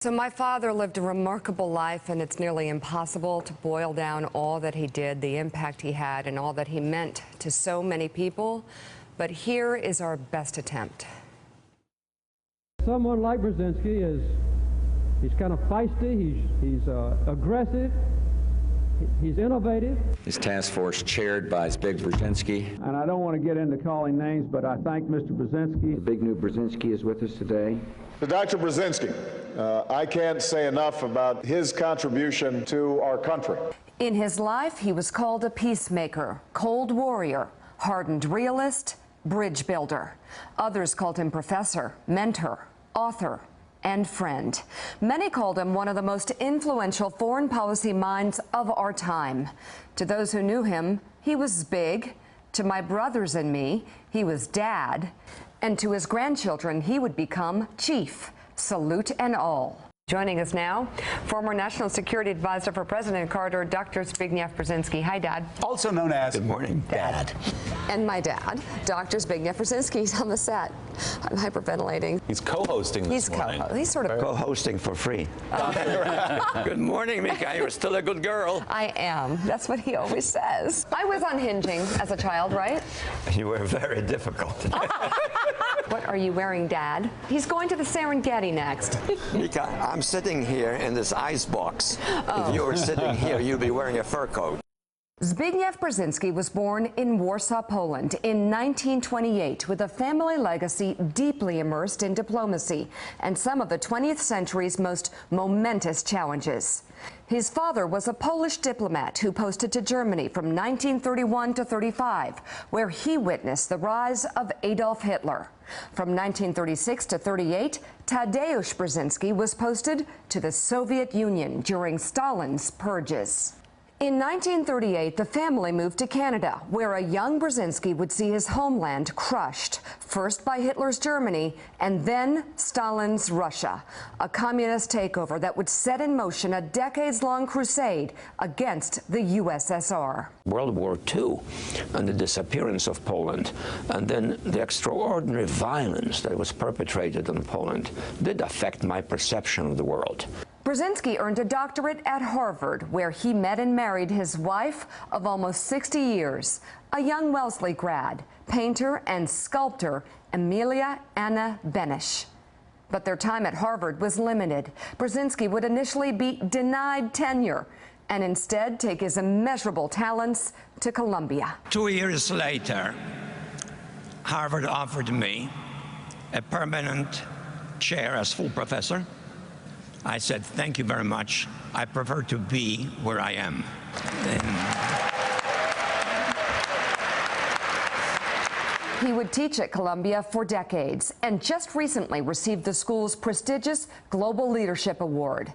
So my father lived a remarkable life, and it's nearly impossible to boil down all that he did, the impact he had, and all that he meant to so many people. But here is our best attempt. Someone like Brzezinski he's kind of feisty, he's aggressive, he's innovative. This task force chaired by Zbig Brzezinski. And I don't want to get into calling names, but I thank Mr. Brzezinski. The big new Brzezinski is with us today. Dr. Brzezinski, I can't say enough about his contribution to our country. In his life, he was called a peacemaker, cold warrior, hardened realist, bridge builder. Others called him professor, mentor, author, and friend. Many called him one of the most influential foreign policy minds of our time. To those who knew him, he was big. To my brothers and me, he was Dad. And to his grandchildren, he would become Chief. Salute and all. Joining us now, former National Security Advisor for President Carter, Dr. Zbigniew Brzezinski. Hi, Dad. Also known as Good morning, Dad. And my dad, Dr. Zbigniew Brzezinski. He's on the set. I'm hyperventilating. He's co-hosting this morning. He's sort of Co-hosting for free. Good morning, Mika. You're still a good girl. I am. That's what he always says. I was unhinging as a child, right? You were very difficult. What are you wearing, Dad? He's going to the Serengeti next. Mika, I'm sitting here in this ice box. If you were sitting here, you'd be wearing a fur coat. Zbigniew Brzezinski was born in Warsaw, Poland in 1928 with a family legacy deeply immersed in diplomacy and some of the 20th century's most momentous challenges. His father was a Polish diplomat who posted to Germany from 1931 to 35, where he witnessed the rise of Adolf Hitler. From 1936 to 38, Tadeusz Brzezinski was posted to the Soviet Union during Stalin's purges. In 1938, the family moved to Canada, where a young Brzezinski would see his homeland crushed, first by Hitler's Germany and then Stalin's Russia, a communist takeover that would set in motion a decades-long crusade against the USSR. World War II and the disappearance of Poland, and then the extraordinary violence that was perpetrated on Poland did affect my perception of the world. Brzezinski earned a doctorate at Harvard, where he met and married his wife of almost 60 years, a young Wellesley grad, painter and sculptor Emilia Anna Benish. But their time at Harvard was limited. Brzezinski would initially be denied tenure and instead take his immeasurable talents to Columbia. 2 years later, Harvard offered me a permanent chair as full professor. I said, thank you very much. I prefer to be where I am. He would teach at Columbia for decades and just recently received the school's prestigious Global Leadership Award.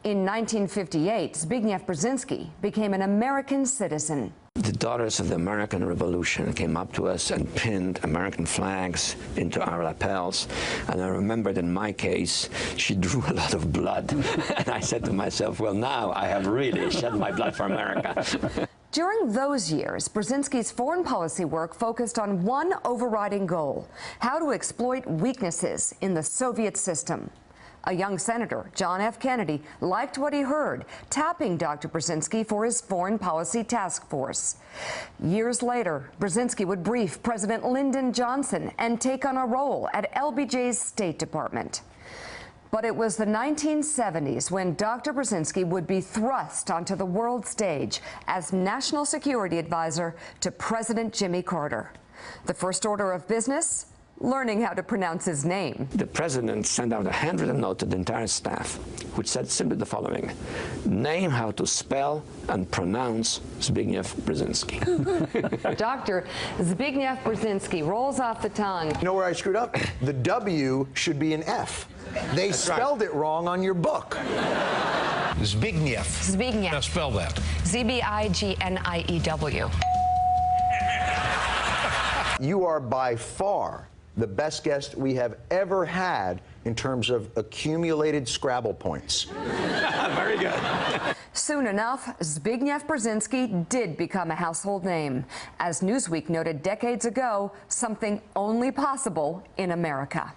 In 1958, Zbigniew Brzezinski became an American citizen. The Daughters of the American Revolution came up to us and pinned American flags into our lapels. And I remembered in my case, she drew a lot of blood. And I said to myself, well, now I have really shed my blood for America. During those years, Brzezinski's foreign policy work focused on one overriding goal: how to exploit weaknesses in the Soviet system. A young senator, John F. Kennedy, liked what he heard, tapping Dr. Brzezinski for his foreign policy task force. Years later, Brzezinski would brief President Lyndon Johnson and take on a role at LBJ's State Department. But it was the 1970s when Dr. Brzezinski would be thrust onto the world stage as National Security Advisor to President Jimmy Carter. The first order of business? Learning how to pronounce his name. The president sent out a handwritten note to the entire staff, which said simply the following: name how to spell and pronounce Zbigniew Brzezinski. Dr. Zbigniew Brzezinski rolls off the tongue. You know where I screwed up? The W should be an F. They spelled it wrong on your book. Zbigniew. Zbigniew. Now spell that. Z-B-I-G-N-I-E-W. You are by far the best guest we have ever had in terms of accumulated Scrabble points. Very good. Soon enough, Zbigniew Brzezinski did become a household name. As Newsweek noted decades ago, something only possible in America.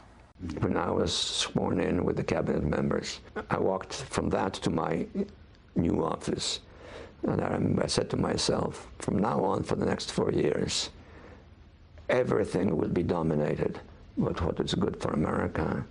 when I was sworn in with the cabinet members. I walked from that to my new office, and I remember I said to myself, from now on for the next 4 years, everything will be dominated with what is good for America,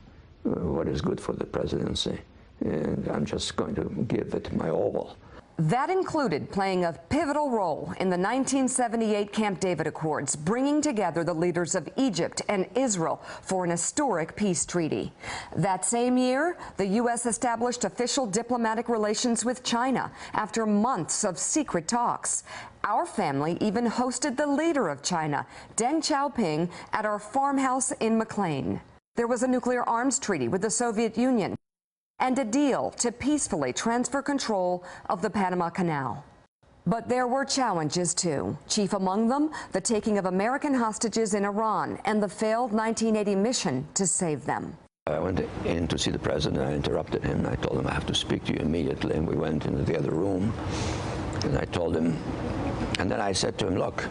what is good for the presidency, and I'm just going to give it my all. That included playing a pivotal role in the 1978 Camp David Accords, bringing together the leaders of Egypt and Israel for an historic peace treaty. That same year, the U.S. established official diplomatic relations with China after months of secret talks. Our family even hosted the leader of China, Deng Xiaoping, at our farmhouse in McLean. There was a nuclear arms treaty with the Soviet Union and a deal to peacefully transfer control of the Panama Canal. But there were challenges too. Chief among them, the taking of American hostages in Iran and the failed 1980 mission to save them. I went in to see the president. I interrupted him. I told him, I have to speak to you immediately. And we went into the other room, and I told him, and then I said to him, look,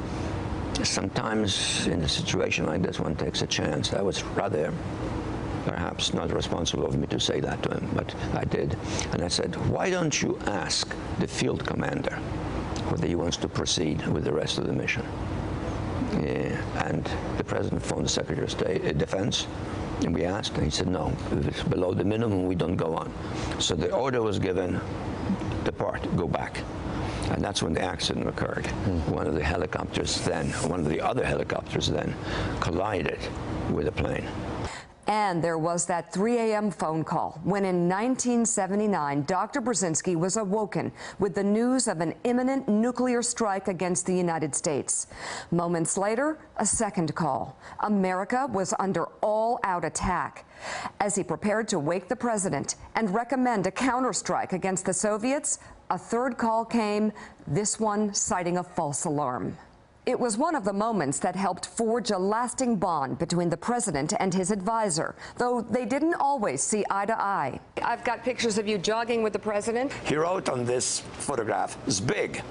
sometimes in a situation like this, one takes a chance. I was rather perhaps not responsible of me to say that to him, but I did. And I said, why don't you ask the field commander whether he wants to proceed with the rest of the mission? And the president phoned the Secretary of State, Defense, and we asked, and he said, no, if it's below the minimum, we don't go on. So the order was given, depart, go back. And that's when the accident occurred. One of the other helicopters then collided with a plane. And there was that 3 a.m. phone call when in 1979, Dr. Brzezinski was awoken with the news of an imminent nuclear strike against the United States. Moments later, a second call. America was under all-out attack. As he prepared to wake the president and recommend a counterstrike against the Soviets, a third call came, this one citing a false alarm. It was one of the moments that helped forge a lasting bond between the president and his advisor, though they didn't always see eye to eye. I've got pictures of you jogging with the president. He wrote on this photograph, it's big.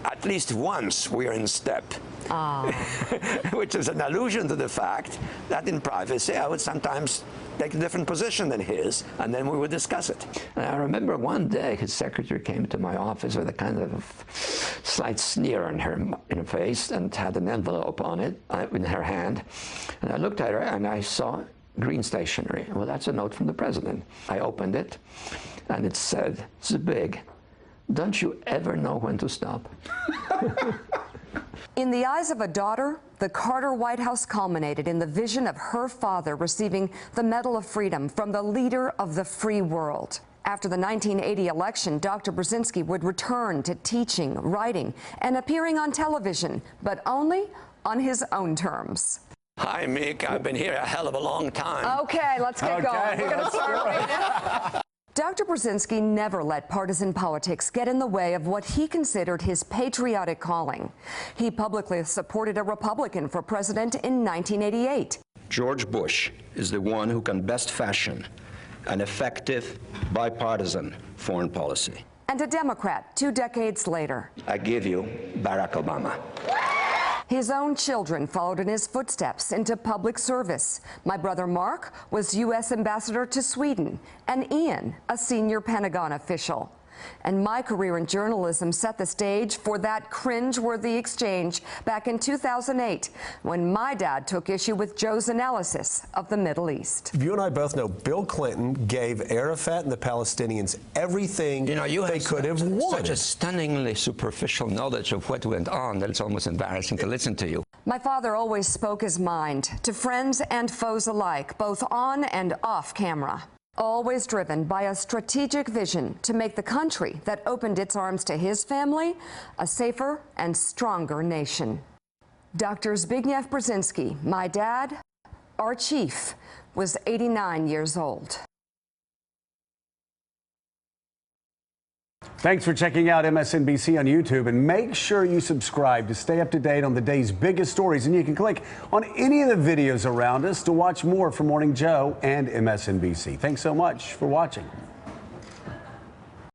At least once we are in step. Which is an allusion to the fact that in privacy I would sometimes take a different position than his, and then we would discuss it. And I remember one day his secretary came to my office with a kind of slight sneer on her face and had an envelope on it in her hand. And I looked at her and I saw green stationery. Well, that's a note from the president. I opened it and it said, Zbig, don't you ever know when to stop? In the eyes of a daughter, the Carter White House culminated in the vision of her father receiving the Medal of Freedom from the leader of the free world. After the 1980 election, Dr. Brzezinski would return to teaching, writing, and appearing on television, but only on his own terms. Hi, Mick. I've been here a hell of a long time. Okay, let's get going. We're going to start right now. Dr. Brzezinski never let partisan politics get in the way of what he considered his patriotic calling. He publicly supported a Republican for president in 1988. George Bush is the one who can best fashion an effective, bipartisan foreign policy. And a Democrat 2 decades later. I give you Barack Obama. His own children followed in his footsteps into public service. My brother Mark was U.S. ambassador to Sweden, and Ian, a senior Pentagon official. And my career in journalism set the stage for that cringe-worthy exchange back in 2008, when my dad took issue with Joe's analysis of the Middle East. You and I both know Bill Clinton gave Arafat and the Palestinians everything they could have wanted. Such a stunningly superficial knowledge of what went on that it's almost embarrassing to listen to you. My father always spoke his mind to friends and foes alike, both on and off camera. Always driven by a strategic vision to make the country that opened its arms to his family a safer and stronger nation. Dr. Zbigniew Brzezinski, my dad, our chief, was 89 years old. Thanks for checking out MSNBC on YouTube, and make sure you subscribe to stay up to date on the day's biggest stories. And you can click on any of the videos around us to watch more from Morning Joe and MSNBC. Thanks so much for watching.